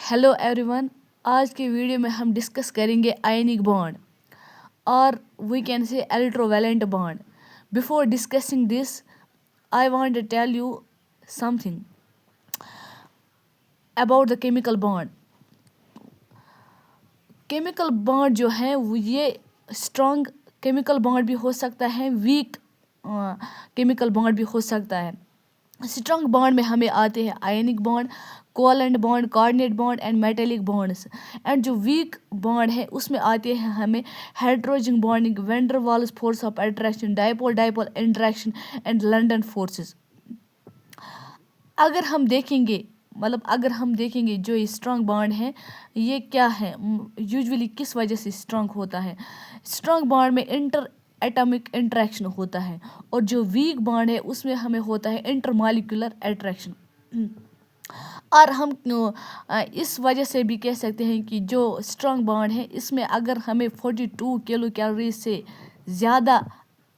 Hello everyone. आज के video में हम डिस्कस करेंगे आयनिक बॉन्ड और we can say electrovalent bond. Before discussing this I want to tell you something about the chemical bond. Chemical bond जो है वो ये स्ट्रॉन्ग केमिकल बॉन्ड भी हो सकता है, वीक केमिकल बॉन्ड भी हो सकता है। स्ट्रॉन्ग बॉन्ड में हमें आते हैं ionic bond, covalent bond, coordinate bond and metallic bonds. And जो वीक बॉन्ड है उसमें आते हैं हमें hydrogen bonding, van der Waals force of attraction, dipole dipole interaction and London forces. अगर हम देखेंगे जो ये स्ट्रॉन्ग बॉन्ड है ये क्या है, यूजुअली किस वजह से स्ट्रॉन्ग होता है। स्ट्रॉन्ग बॉन्ड में इंटर एटॉमिक इंटरेक्शन होता है और जो वीक बॉन्ड है उसमें हमें होता है इंटरमॉलिक्यूलर अट्रैक्शन। और हम इस वजह से भी कह सकते हैं कि जो स्ट्रॉन्ग बॉन्ड है इसमें अगर हमें 42 किलो कैलोरी से ज़्यादा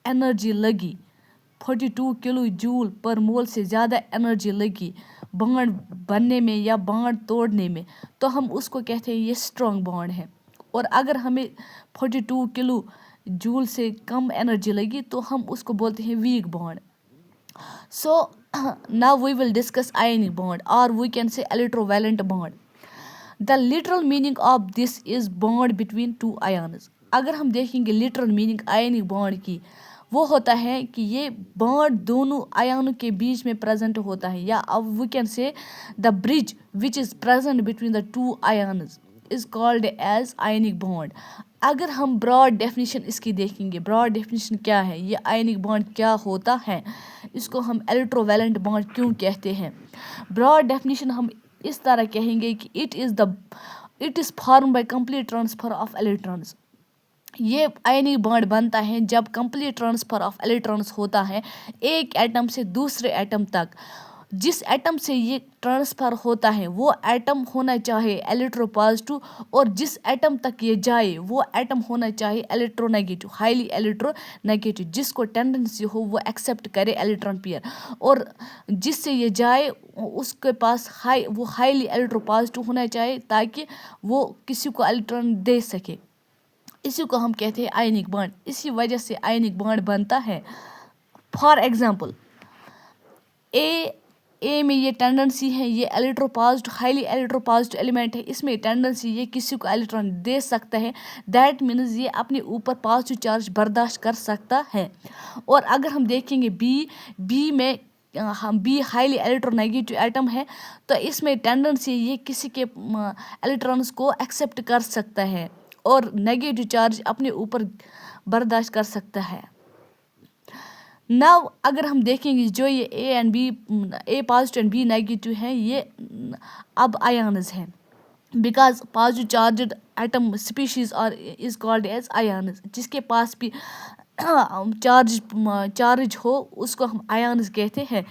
एनर्जी लगी, 42 किलो जूल पर मोल से ज़्यादा एनर्जी लगी बॉन्ड बनने में या बॉन्ड तोड़ने में, तो हम उसको कहते हैं ये स्ट्रॉन्ग बॉन्ड है। और अगर हमें 42 किलो जूल से कम एनर्जी लगी तो हम उसको बोलते हैं weak bond. So now we will discuss ionic bond or we can say electrovalent bond. The literal meaning of this is bond between two ions. अगर हम देखेंगे literal meaning ionic bond की, वो होता है कि ये बॉन्ड दोनों आयनों के बीच में प्रेजेंट होता है, या अब we can say the bridge which is present between the two ions is called as ionic bond. अगर हम ब्रॉड डेफिनेशन इसकी देखेंगे, ब्रॉड डेफिनेशन क्या है, ये आयनिक बॉन्ड क्या होता है, इसको हम इलेक्ट्रोवैलेंट बॉन्ड क्यों कहते हैं। ब्रॉड डेफिनेशन हम इस तरह कहेंगे कि it is form by complete transfer of electrons. ये आयनिक बॉन्ड बनता है जब कंप्लीट ट्रांसफर ऑफ इलेक्ट्रॉन्स होता है एक एटम से दूसरे एटम तक। जिस एटम से ये ट्रांसफ़र होता है वो एटम होना चाहे इलेक्ट्रोपॉजिटिव, और जिस एटम तक ये जाए वो एटम होना चाहे इलेक्ट्रोनेगेटिव, हाईली इलेक्ट्रोनेगेटिव, जिसको टेंडेंसी हो वो एक्सेप्ट करे इलेक्ट्रॉन पेयर, और जिससे ये जाए उसके पास वो हाईली इलेक्ट्रोपॉजिटिव होना चाहिए ताकि वो किसी को इलेक्ट्रॉन दे सके। इसी को हम कहते हैं आयनिक बॉन्ड। इसी वजह से आयनिक बॉन्ड बनता है। फॉर एग्जांपल ए में ये टेंडेंसी है, ये इलेक्ट्रोपॉजिटिव हाईली इलेक्ट्रोपॉजिटिव एलिमेंट है, इसमें टेंडेंसी ये किसी को इलेक्ट्रॉन दे सकता है, दैट मीन्स ये अपने ऊपर पॉजिटिव चार्ज बर्दाश्त कर सकता है। और अगर हम देखेंगे बी में हम बी हाईली इलेक्ट्रोनेगेटिव एटम है, तो इसमें टेंडेंसी ये किसी के इलेक्ट्रॉन्स को एक्सेप्ट कर सकता है और नेगेटिव चार्ज अपने ऊपर बर्दाश्त कर सकता है। नाउ अगर हम देखेंगे जो ये A positive and B negative हैं, ये अब आयन्स हैं, because positive charged atom species और इज कॉल्ड एज आयन्स। जिसके पास भी चार्ज हो उसको हम आयन्स कहते हैं।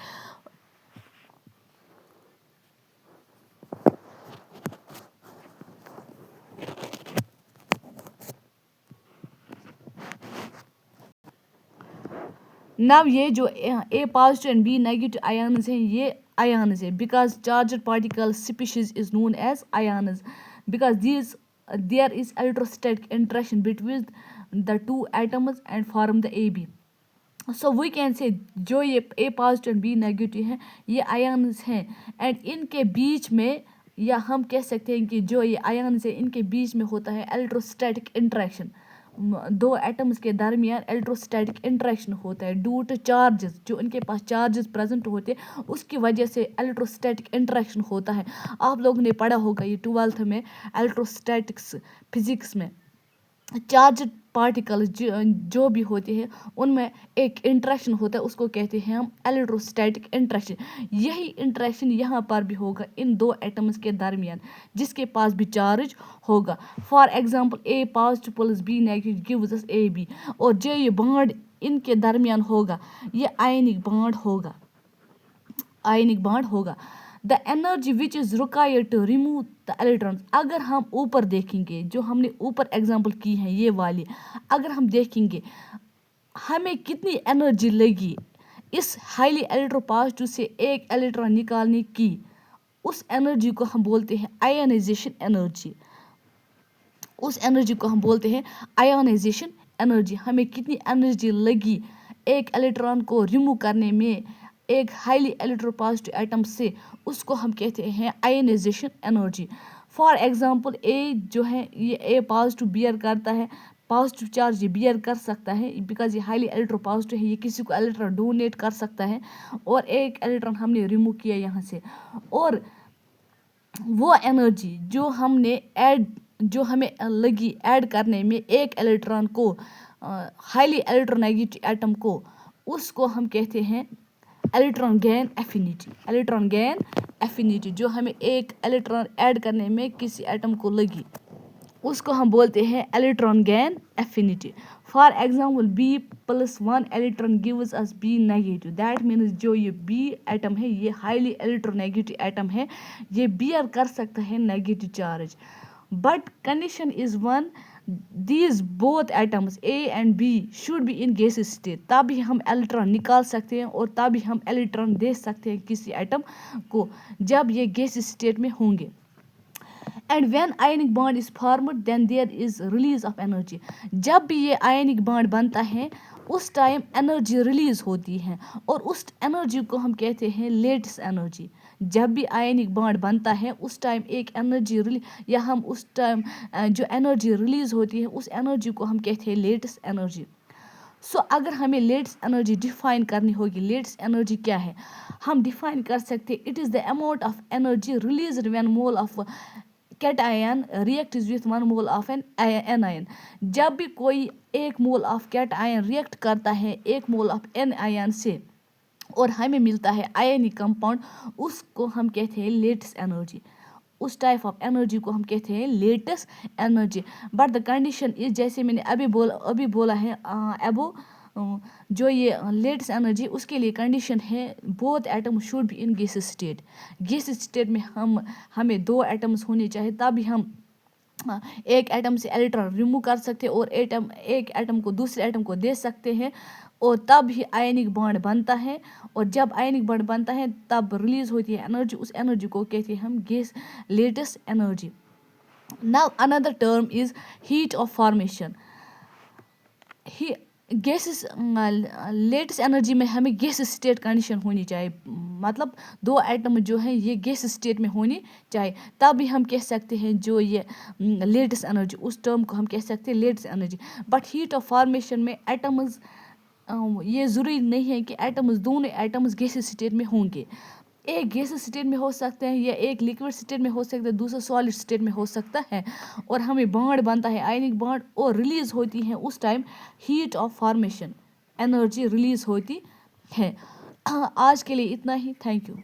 नव ये जो A positive and B negative ions हैं ये आयन्स है, because charged particle species is known as ions, because there is electrostatic interaction between the two atoms and form the A B. So we can say जो ये A positive and B negative हैं ये ions हैं, and इनके बीच में, या हम कह सकते हैं कि जो ये आयन्स है इनके बीच में होता है इलेक्ट्रोस्टैटिक इंटरेक्शन। दो एटम्स के दरमियान इलेक्ट्रोस्टैटिक इंटरेक्शन होता है ड्यू टू चार्जेस, जो इनके पास चार्जेस प्रेजेंट होते हैं उसकी वजह से इलेक्ट्रोस्टैटिक इंटरेक्शन होता है। आप लोगों ने पढ़ा होगा ये 12th में इलेक्ट्रोस्टैटिक्स फिजिक्स में। चार्ज पार्टिकल जो भी होते हैं उनमें एक इंटरेक्शन होता है, उसको कहते हैं हम इलेक्ट्रोस्टैटिक इंटरेक्शन। यही इंटरेक्शन यहाँ पर भी होगा इन दो एटम्स के दरमियान जिसके पास भी चार्ज होगा। For example A positive plus B negative gives us A B, और जो ये बॉन्ड इनके दरमियान होगा ये आयनिक बॉन्ड होगा। The energy which is required to remove the electrons. अगर हम ऊपर देखेंगे, जो हमने ऊपर एग्जांपल की है ये वाली, अगर हम देखेंगे हमें कितनी एनर्जी लगी इस हाईली इलेक्ट्रोपॉजिटिव से एक इलेक्ट्रॉन निकालने की, उस एनर्जी को हम बोलते हैं आयोनाइजेशन एनर्जी। उस एनर्जी को हम बोलते हैं आयोनाइजेशन एनर्जी। हमें कितनी एनर्जी लगी एक इलेक्ट्रॉन को रिमूव करने में एक हाईली इलेक्ट्रोपॉजिटिव एटम से, उसको हम कहते हैं आयोनाइजेशन एनर्जी। फॉर एग्जांपल ए जो है ये ए पॉजिटिव बियर करता है, पॉजिटिव चार्ज ये बियर कर सकता है बिकॉज ये हाईली इलेक्ट्रोपॉजिटिव है, ये किसी को इलेक्ट्रॉन डोनेट कर सकता है और एक इलेक्ट्रॉन हमने रिमूव किया यहाँ से। और वो एनर्जी जो हमें लगी ऐड करने में एक इलेक्ट्रॉन को हाईली इलेक्ट्रोनेगेटिव एटम को, उसको हम कहते हैं electron gain affinity. Electron gain affinity जो हमें एक इलेक्ट्रॉन ऐड करने में किसी एटम को लगी, उसको हम बोलते हैं electron gain affinity. For example B+1 electron gives us B negative, that means जो ये B एटम है ये हाईली इलेक्ट्रोनेगेटिव एटम है, ये बियर कर सकता है negative charge. But condition is one, these both atoms A and B should be in gaseous state, तभी हम इलेक्ट्रॉन निकाल सकते हैं और तभी हम इलेक्ट्रॉन दे सकते हैं किसी एटम को जब ये गैसियस स्टेट में होंगे। And when ionic bond is formed then there is release of energy. जब भी ये आयनिक बॉन्ड बनता है उस टाइम एनर्जी रिलीज होती है और उस एनर्जी को हम कहते हैं लेटेस्ट एनर्जी। जब भी आयनिक बॉन्ड बनता है उस टाइम एक एनर्जी या हम उस टाइम जो एनर्जी रिलीज होती है उस एनर्जी को हम कहते हैं लेटेस्ट एनर्जी। सो अगर हमें लेटेस्ट एनर्जी डिफाइन करनी होगी, लेटेस्ट एनर्जी क्या है, हम डिफाइन कर सकते हैं it is the amount of energy release when mole of cation react with 1 mole of anion. जब भी कोई 1 मोल ऑफ कैटआयन रिएक्ट करता है 1 मोल ऑफ एन आयन से और हमें मिलता है आयनिक कंपाउंड, उसको हम कहते हैं लेटेस्ट एनर्जी। उस टाइप ऑफ एनर्जी को हम कहते हैं latest energy. But the condition is, जैसे मैंने अभी बोला है अबो, जो ये लेटेस्ट एनर्जी उसके लिए कंडीशन है both atom should be in gaseous state. Gaseous state में हमें 2 एटम्स होने चाहिए, तभी हम एक एटम से इलेक्ट्रॉन रिमूव कर सकते हैं और एक एटम को दूसरे एटम को दे सकते हैं और तब ही आयनिक बॉन्ड बनता है। और जब आयनिक बॉन्ड बनता है तब रिलीज होती है एनर्जी, उस एनर्जी को कहते हैं हम latest energy. Now another term is heat of formation. Gases latest energy में हमें गैस स्टेट कंडीशन होनी चाहिए, मतलब 2 एटम जो हैं ये गैस स्टेट में होनी चाहिए, तभी हम कह सकते हैं जो ये लेटेस्ट एनर्जी, उस टर्म को हम कह सकते हैं latest energy. But heat of formation में एटम्स, ये ज़रूरी नहीं है कि दोनों एटम्स गैस स्टेट में होंगे। एक गैस स्टेट में हो सकते हैं या एक लिक्विड स्टेट में हो सकता है, दूसरा सॉलिड स्टेट में हो सकता है और हमें बॉन्ड बनता है आयनिक बॉन्ड और रिलीज होती है उस time heat of formation, energy release होती है। आज के लिए इतना ही, थैंक यू।